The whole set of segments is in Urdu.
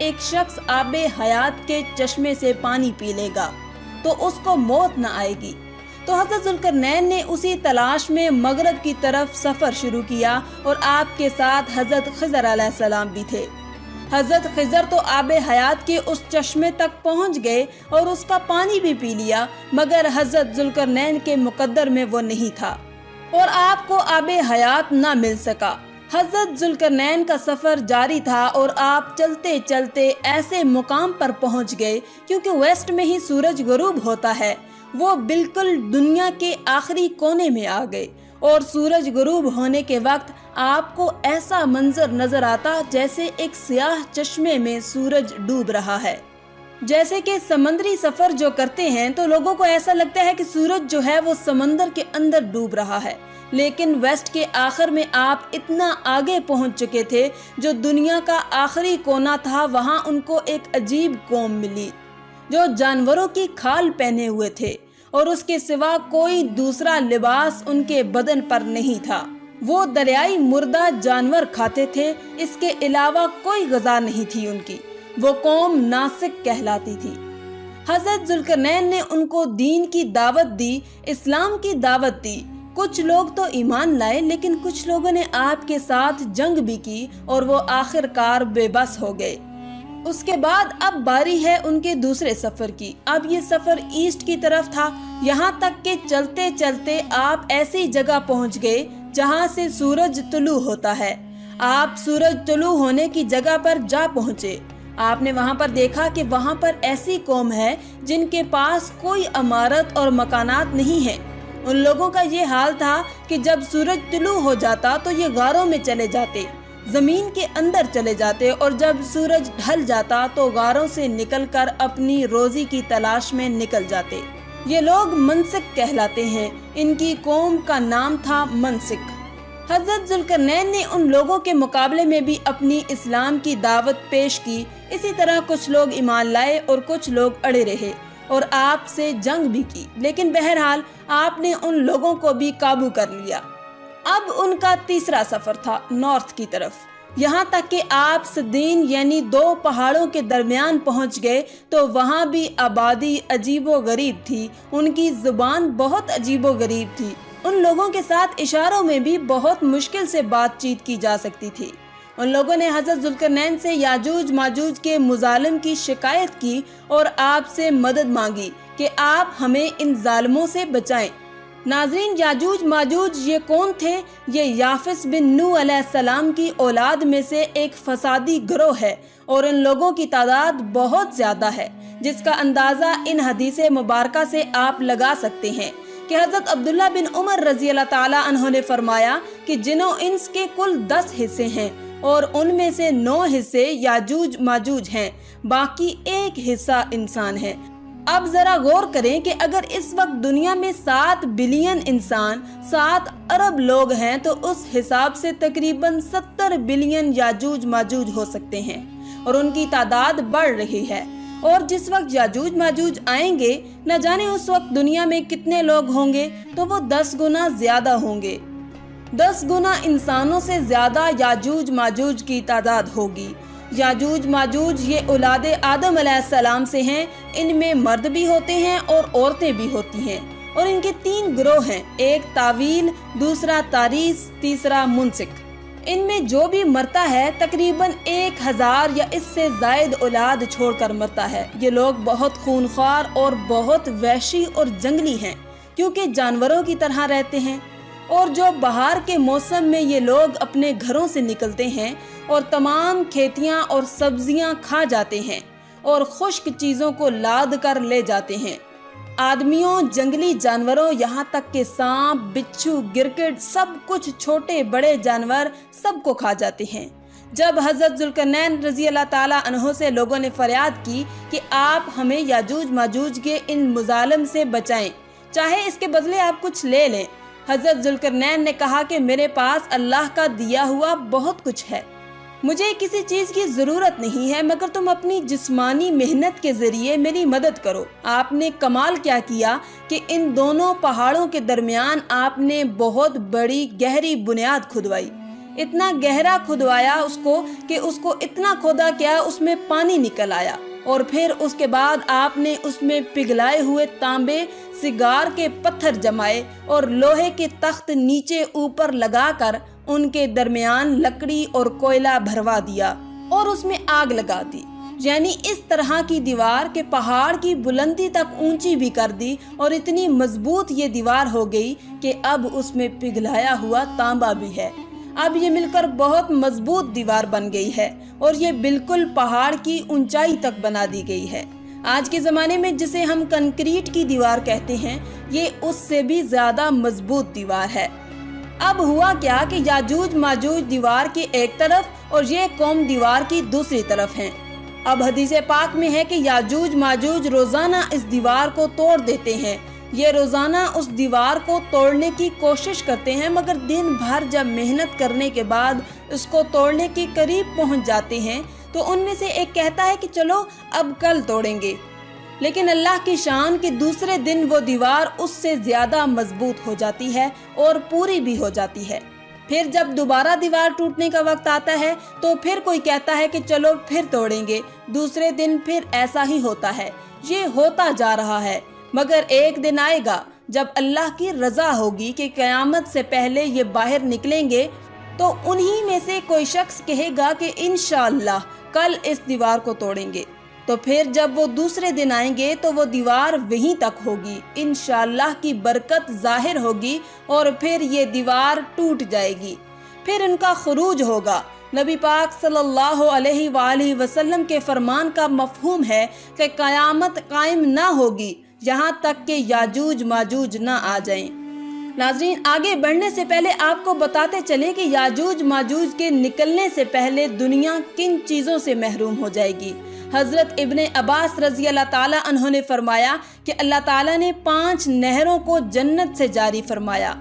ایک شخص آب حیات کے چشمے سے پانی پی لے گا تو اس کو موت نہ آئے گی۔ تو حضرت ذوالقرنین نے اسی تلاش میں مغرب کی طرف سفر شروع کیا اور آپ کے ساتھ حضرت خضر علیہ السلام بھی تھے۔ حضرت خضر تو آب حیات کے اس چشمے تک پہنچ گئے اور اس کا پانی بھی پی لیا، مگر حضرت ذوالقرنین کے مقدر میں وہ نہیں تھا اور آپ کو آب حیات نہ مل سکا۔ حضرت ذوالقرنین کا سفر جاری تھا اور آپ چلتے چلتے ایسے مقام پر پہنچ گئے، کیونکہ ویسٹ میں ہی سورج غروب ہوتا ہے، وہ بالکل دنیا کے آخری کونے میں آ گئے اور سورج غروب ہونے کے وقت آپ کو ایسا منظر نظر آتا جیسے ایک سیاہ چشمے میں سورج ڈوب رہا ہے۔ جیسے کہ سمندری سفر جو کرتے ہیں تو لوگوں کو ایسا لگتا ہے کہ سورج جو ہے وہ سمندر کے اندر ڈوب رہا ہے، لیکن ویسٹ کے آخر میں آپ اتنا آگے پہنچ چکے تھے، جو دنیا کا آخری کونا تھا وہاں ان کو ایک عجیب قوم ملی جو جانوروں کی کھال پہنے ہوئے تھے اور اس کے سوا کوئی دوسرا لباس ان کے بدن پر نہیں تھا۔ وہ دریائی مردہ جانور کھاتے تھے، اس کے علاوہ کوئی غذا نہیں تھی ان کی۔ وہ قوم ناسک کہلاتی تھی۔ حضرت ذوالقرنین نے ان کو دین کی دعوت دی، اسلام کی دعوت دی۔ کچھ لوگ تو ایمان لائے، لیکن کچھ لوگوں نے آپ کے ساتھ جنگ بھی کی اور وہ آخر کار بے بس ہو گئے۔ اس کے بعد اب باری ہے ان کے دوسرے سفر کی۔ اب یہ سفر ایسٹ کی طرف تھا، یہاں تک کہ چلتے چلتے آپ ایسی جگہ پہنچ گئے جہاں سے سورج طلوع ہوتا ہے۔ آپ سورج طلوع ہونے کی جگہ پر جا پہنچے۔ آپ نے وہاں پر دیکھا کہ وہاں پر ایسی قوم ہے جن کے پاس کوئی عمارت اور مکانات نہیں ہیں۔ ان لوگوں کا یہ حال تھا کہ جب سورج طلوع ہو جاتا تو یہ غاروں میں چلے جاتے، زمین کے اندر چلے جاتے، اور جب سورج ڈھل جاتا تو غاروں سے نکل کر اپنی روزی کی تلاش میں نکل جاتے۔ یہ لوگ منسک کہلاتے ہیں، ان کی قوم کا نام تھا منسک۔ حضرت ذوالقرنین نے ان لوگوں کے مقابلے میں بھی اپنی اسلام کی دعوت پیش کی۔ اسی طرح کچھ لوگ ایمان لائے اور کچھ لوگ اڑے رہے اور آپ سے جنگ بھی کی، لیکن بہرحال آپ نے ان لوگوں کو بھی قابو کر لیا۔ اب ان کا تیسرا سفر تھا نارتھ کی طرف، یہاں تک کہ آپ صدین یعنی دو پہاڑوں کے درمیان پہنچ گئے تو وہاں بھی آبادی عجیب و غریب تھی، ان کی زبان بہت عجیب و غریب تھی۔ ان لوگوں کے ساتھ اشاروں میں بھی بہت مشکل سے بات چیت کی جا سکتی تھی۔ ان لوگوں نے حضرت ذوالقرنین سے یاجوج ماجوج کے مظالم کی شکایت کی اور آپ سے مدد مانگی کہ آپ ہمیں ان ظالموں سے بچائیں۔ ناظرین، یاجوج ماجوج یہ کون تھے؟ یہ یافس بن نوح علیہ السلام کی اولاد میں سے ایک فسادی گروہ ہے اور ان لوگوں کی تعداد بہت زیادہ ہے، جس کا اندازہ ان حدیث مبارکہ سے آپ لگا سکتے ہیں کہ حضرت عبداللہ بن عمر رضی اللہ تعالیٰ عنہ نے فرمایا کہ جن و انس کے کل 10 حصے ہیں اور ان میں سے 9 حصے یاجوج ماجوج ہیں، باقی 1 حصہ انسان ہے۔ اب ذرا غور کریں کہ اگر اس وقت دنیا میں 7 بلین انسان، 7 ارب لوگ ہیں تو اس حساب سے تقریباً 70 بلین یاجوج ماجوج ہو سکتے ہیں اور ان کی تعداد بڑھ رہی ہے۔ اور جس وقت یاجوج ماجوج آئیں گے، نہ جانے اس وقت دنیا میں کتنے لوگ ہوں گے، تو وہ 10 گنا زیادہ ہوں گے۔ 10 گنا انسانوں سے زیادہ یاجوج ماجوج کی تعداد ہوگی۔ یاجوج ماجوج یہ اولاد آدم علیہ السلام سے ہیں، ان میں مرد بھی ہوتے ہیں اور عورتیں بھی ہوتی ہیں، اور ان کے 3 گروہ ہیں، ایک طاویل، دوسرا تاریس، تیسرا منسک۔ ان میں جو بھی مرتا ہے تقریباً 1000 یا اس سے زائد اولاد چھوڑ کر مرتا ہے۔ یہ لوگ بہت خونخوار اور بہت وحشی اور جنگلی ہیں، کیونکہ جانوروں کی طرح رہتے ہیں، اور جو بہار کے موسم میں یہ لوگ اپنے گھروں سے نکلتے ہیں اور تمام کھیتیاں اور سبزیاں کھا جاتے ہیں اور خشک چیزوں کو لاد کر لے جاتے ہیں۔ آدمیوں، جنگلی جانوروں، یہاں تک کہ سانپ، بچھو، گرگٹ، سب کچھ، چھوٹے بڑے جانور سب کو کھا جاتے ہیں۔ جب حضرت ذوالقرنین رضی اللہ تعالیٰ عنہ سے لوگوں نے فریاد کی کہ آپ ہمیں یاجوج ماجوج کے ان مظالم سے بچائیں، چاہے اس کے بدلے آپ کچھ لے لیں، حضرت ذوالقرنین نے کہا کہ میرے پاس اللہ کا دیا ہوا بہت کچھ ہے، مجھے کسی چیز کی ضرورت نہیں ہے، مگر تم اپنی جسمانی محنت کے ذریعے میری مدد کرو۔ آپ نے کمال کیا کیا کہ ان دونوں پہاڑوں کے درمیان آپ نے بہت بڑی گہری بنیاد کھدوائی۔ اتنا گہرا کھدوایا اس کو کہ اس کو اتنا کھودا کیا اس میں پانی نکل آیا، اور پھر اس کے بعد آپ نے اس میں پگھلائے ہوئے تانبے سگار کے پتھر جمائے اور لوہے کے تخت نیچے اوپر لگا کر ان کے درمیان لکڑی اور کوئلہ بھروا دیا اور اس میں آگ لگا دی، یعنی اس طرح کی دیوار کے پہاڑ کی بلندی تک اونچی بھی کر دی، اور اتنی مضبوط یہ دیوار ہو گئی کہ اب اس میں پگھلایا ہوا تانبا بھی ہے۔ اب یہ مل کر بہت مضبوط دیوار بن گئی ہے اور یہ بالکل پہاڑ کی اونچائی تک بنا دی گئی ہے۔ آج کے زمانے میں جسے ہم کنکریٹ کی دیوار کہتے ہیں، یہ اس سے بھی زیادہ مضبوط دیوار ہے۔ اب ہوا کیا کہ یاجوج ماجوج دیوار کی ایک طرف اور یہ قوم دیوار کی دوسری طرف ہیں۔ اب حدیث پاک میں ہے کہ یاجوج ماجوج روزانہ اس دیوار کو توڑ دیتے ہیں۔ یہ روزانہ اس دیوار کو توڑنے کی کوشش کرتے ہیں، مگر دن بھر جب محنت کرنے کے بعد اس کو توڑنے کے قریب پہنچ جاتے ہیں تو ان میں سے ایک کہتا ہے کہ چلو اب کل توڑیں گے، لیکن اللہ کی شان کہ دوسرے دن وہ دیوار اس سے زیادہ مضبوط ہو جاتی ہے اور پوری بھی ہو جاتی ہے۔ پھر جب دوبارہ دیوار ٹوٹنے کا وقت آتا ہے تو پھر کوئی کہتا ہے کہ چلو پھر توڑیں گے، دوسرے دن پھر ایسا ہی ہوتا ہے۔ یہ ہوتا جا رہا ہے، مگر ایک دن آئے گا جب اللہ کی رضا ہوگی کہ قیامت سے پہلے یہ باہر نکلیں گے، تو انہی میں سے کوئی شخص کہے گا کہ انشاءاللہ کل اس دیوار کو توڑیں گے۔ تو پھر جب وہ دوسرے دن آئیں گے تو وہ دیوار وہیں تک ہوگی، انشاءاللہ کی برکت ظاہر ہوگی اور پھر یہ دیوار ٹوٹ جائے گی۔ پھر ان کا خروج ہوگا۔ نبی پاک صلی اللہ علیہ وآلہ وسلم کے فرمان کا مفہوم ہے کہ قیامت قائم نہ ہوگی یہاں تک کہ یاجوج ماجوج نہ آ جائیں۔ ناظرین، آگے بڑھنے سے پہلے آپ کو بتاتے چلیں کہ یاجوج ماجوج کے نکلنے سے پہلے دنیا کن چیزوں سے محروم ہو جائے گی۔ حضرت ابن عباس رضی اللہ تعالیٰ عنہ نے فرمایا کہ اللہ تعالیٰ نے 5 نہروں کو جنت سے جاری فرمایا۔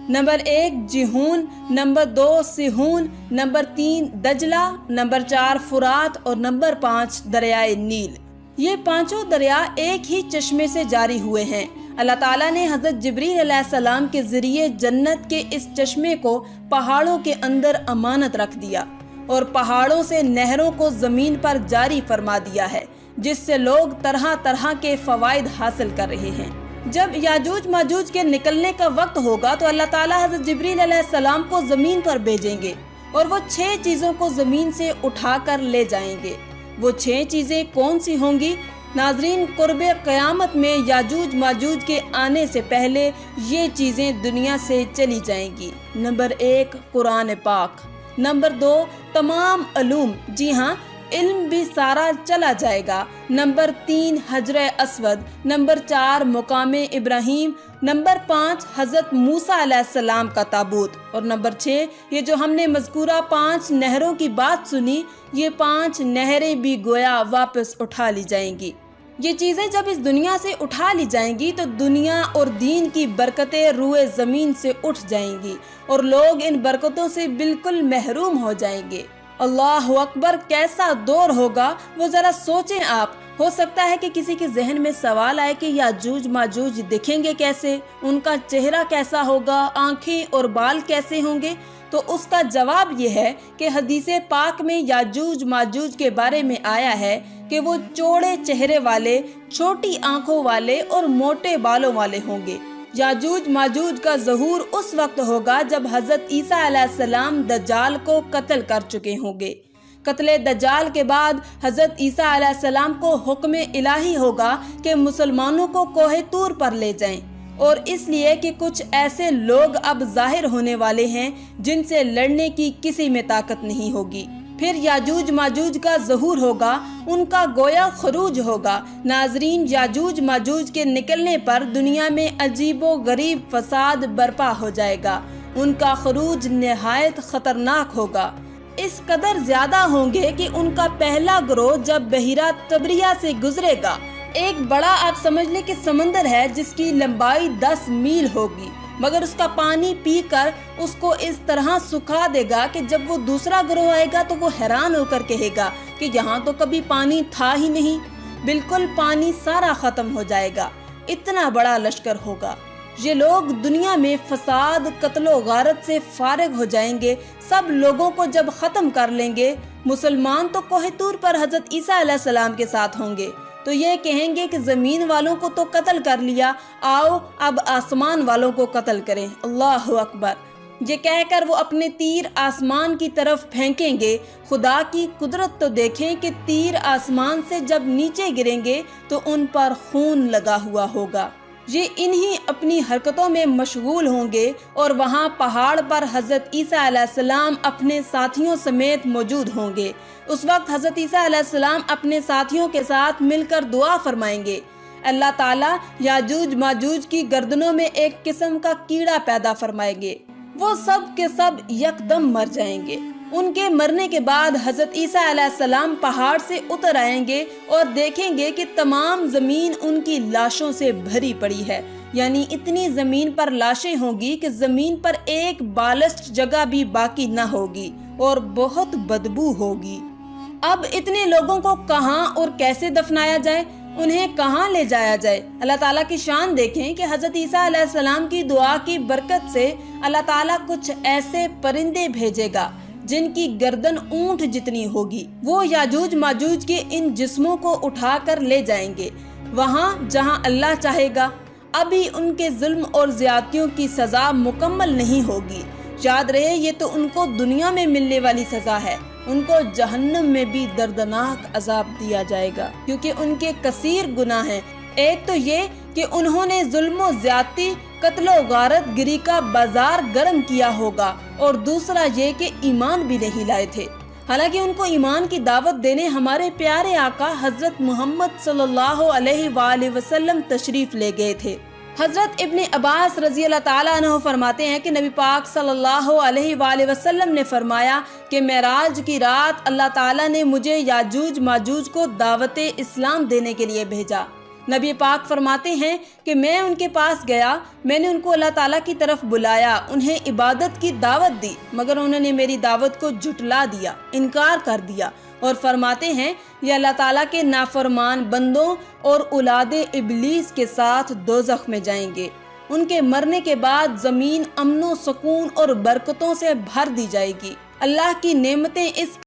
نمبر 1 جیہون، نمبر 2 سیہون، نمبر 3 دجلہ، نمبر 4 فرات اور نمبر 5 دریائے نیل۔ یہ 5 دریا ایک ہی چشمے سے جاری ہوئے ہیں۔ اللہ تعالیٰ نے حضرت جبریل علیہ السلام کے ذریعے جنت کے اس چشمے کو پہاڑوں کے اندر امانت رکھ دیا اور پہاڑوں سے نہروں کو زمین پر جاری فرما دیا ہے، جس سے لوگ طرح طرح کے فوائد حاصل کر رہے ہیں۔ جب یاجوج ماجوج کے نکلنے کا وقت ہوگا تو اللہ تعالیٰ حضرت جبریل علیہ السلام کو زمین پر بھیجیں گے اور وہ 6 چیزوں کو زمین سے اٹھا کر لے جائیں گے۔ وہ 6 چیزیں کون سی ہوں گی؟ ناظرین، قرب قیامت میں یاجوج ماجوج کے آنے سے پہلے یہ چیزیں دنیا سے چلی جائیں گی۔ نمبر 1 قرآن پاک، نمبر 2 تمام علوم، جی ہاں علم بھی سارا چلا جائے گا، نمبر 3 حجر اسود، نمبر 4 مقام ابراہیم، نمبر 5 حضرت موسیٰ علیہ السلام کا تابوت، اور نمبر 6 یہ جو ہم نے مذکورہ 5 نہروں کی بات سنی، یہ 5 نہریں بھی گویا واپس اٹھا لی جائیں گی۔ یہ چیزیں جب اس دنیا سے اٹھا لی جائیں گی تو دنیا اور دین کی برکتیں روئے زمین سے اٹھ جائیں گی اور لوگ ان برکتوں سے بالکل محروم ہو جائیں گے۔ اللہ اکبر، کیسا دور ہوگا وہ ذرا سوچیں آپ۔ ہو سکتا ہے کہ کسی کے ذہن میں سوال آئے کہ یاجوج ماجوج دکھیں گے کیسے، ان کا چہرہ کیسا ہوگا، آنکھیں اور بال کیسے ہوں گے؟ تو اس کا جواب یہ ہے کہ حدیث پاک میں یاجوج ماجوج کے بارے میں آیا ہے کہ وہ چوڑے چہرے والے، چھوٹی آنکھوں والے اور موٹے بالوں والے ہوں گے۔ یاجوج ماجوج کا ظہور اس وقت ہوگا جب حضرت عیسیٰ علیہ السلام دجال کو قتل کر چکے ہوں گے۔ قتل دجال کے بعد حضرت عیسیٰ علیہ السلام کو حکم الہی ہوگا کہ مسلمانوں کو کوہ طور پر لے جائیں، اور اس لیے کہ کچھ ایسے لوگ اب ظاہر ہونے والے ہیں جن سے لڑنے کی کسی میں طاقت نہیں ہوگی۔ پھر یاجوج ماجوج کا ظہور ہوگا، ان کا گویا خروج ہوگا۔ ناظرین، یاجوج ماجوج کے نکلنے پر دنیا میں عجیب و غریب فساد برپا ہو جائے گا۔ ان کا خروج نہایت خطرناک ہوگا، اس قدر زیادہ ہوں گے کہ ان کا پہلا گروہ جب بحیرہ طبریہ سے گزرے گا، ایک بڑا آپ سمجھ لیں کہ سمندر ہے جس کی لمبائی 10 میل ہوگی، مگر اس کا پانی پی کر اس کو اس طرح سکھا دے گا کہ جب وہ دوسرا گروہ آئے گا تو وہ حیران ہو کر کہے گا کہ یہاں تو کبھی پانی تھا ہی نہیں، بالکل پانی سارا ختم ہو جائے گا، اتنا بڑا لشکر ہوگا۔ یہ لوگ دنیا میں فساد، قتل و غارت سے فارغ ہو جائیں گے۔ سب لوگوں کو جب ختم کر لیں گے، مسلمان تو کوہ طور پر حضرت عیسیٰ علیہ السلام کے ساتھ ہوں گے، تو یہ کہیں گے کہ زمین والوں کو تو قتل کر لیا، آؤ اب آسمان والوں کو قتل کریں۔ اللہ اکبر! یہ کہہ کر وہ اپنے تیر آسمان کی طرف پھینکیں گے۔ خدا کی قدرت تو دیکھیں کہ تیر آسمان سے جب نیچے گریں گے تو ان پر خون لگا ہوا ہوگا۔ یہ انہی اپنی حرکتوں میں مشغول ہوں گے، اور وہاں پہاڑ پر حضرت عیسیٰ علیہ السلام اپنے ساتھیوں سمیت موجود ہوں گے۔ اس وقت حضرت عیسیٰ علیہ السلام اپنے ساتھیوں کے ساتھ مل کر دعا فرمائیں گے۔ اللہ تعالیٰ یاجوج ماجوج کی گردنوں میں ایک قسم کا کیڑا پیدا فرمائیں گے، وہ سب کے سب یکدم مر جائیں گے۔ ان کے مرنے کے بعد حضرت عیسیٰ علیہ السلام پہاڑ سے اتر آئیں گے اور دیکھیں گے کہ تمام زمین ان کی لاشوں سے بھری پڑی ہے، یعنی اتنی زمین پر لاشیں ہوں گی کہ زمین پر ایک بالسٹ جگہ بھی باقی نہ ہوگی اور بہت بدبو ہوگی۔ اب اتنے لوگوں کو کہاں اور کیسے دفنایا جائے، انہیں کہاں لے جایا جائے؟ اللہ تعالیٰ کی شان دیکھیں کہ حضرت عیسیٰ علیہ السلام کی دعا کی برکت سے اللہ تعالیٰ کچھ ایسے پرندے بھیجے گا جن کی گردن اونٹ جتنی ہوگی۔ وہ یاجوج ماجوج کے ان جسموں کو اٹھا کر لے جائیں گے وہاں جہاں اللہ چاہے گا۔ ابھی ان کے ظلم اور زیادتیوں کی سزا مکمل نہیں ہوگی۔ یاد رہے، یہ تو ان کو دنیا میں ملنے والی سزا ہے، ان کو جہنم میں بھی دردناک عذاب دیا جائے گا، کیونکہ ان کے کثیر گناہ ہیں۔ ایک تو یہ کہ انہوں نے ظلم و زیادتی، قتل و غارت گری کا بازار گرم کیا ہوگا، اور دوسرا یہ کہ ایمان بھی نہیں لائے تھے، حالانکہ ان کو ایمان کی دعوت دینے ہمارے پیارے آقا حضرت محمد صلی اللہ علیہ وآلہ وسلم تشریف لے گئے تھے۔ حضرت ابن عباس رضی اللہ تعالیٰ عنہ فرماتے ہیں کہ نبی پاک صلی اللہ علیہ وآلہ وسلم نے فرمایا کہ معراج کی رات اللہ تعالیٰ نے مجھے یاجوج ماجوج کو دعوت اسلام دینے کے لیے بھیجا۔ نبی پاک فرماتے ہیں کہ میں ان کے پاس گیا، میں نے ان کو اللہ تعالیٰ کی طرف بلایا، انہیں عبادت کی دعوت دی، مگر انہوں نے میری دعوت کو جھٹلا دیا، انکار کر دیا، اور فرماتے ہیں یہ اللہ تعالیٰ کے نافرمان بندوں اور اولاد ابلیس کے ساتھ دوزخ میں جائیں گے۔ ان کے مرنے کے بعد زمین امن و سکون اور برکتوں سے بھر دی جائے گی۔ اللہ کی نعمتیں اس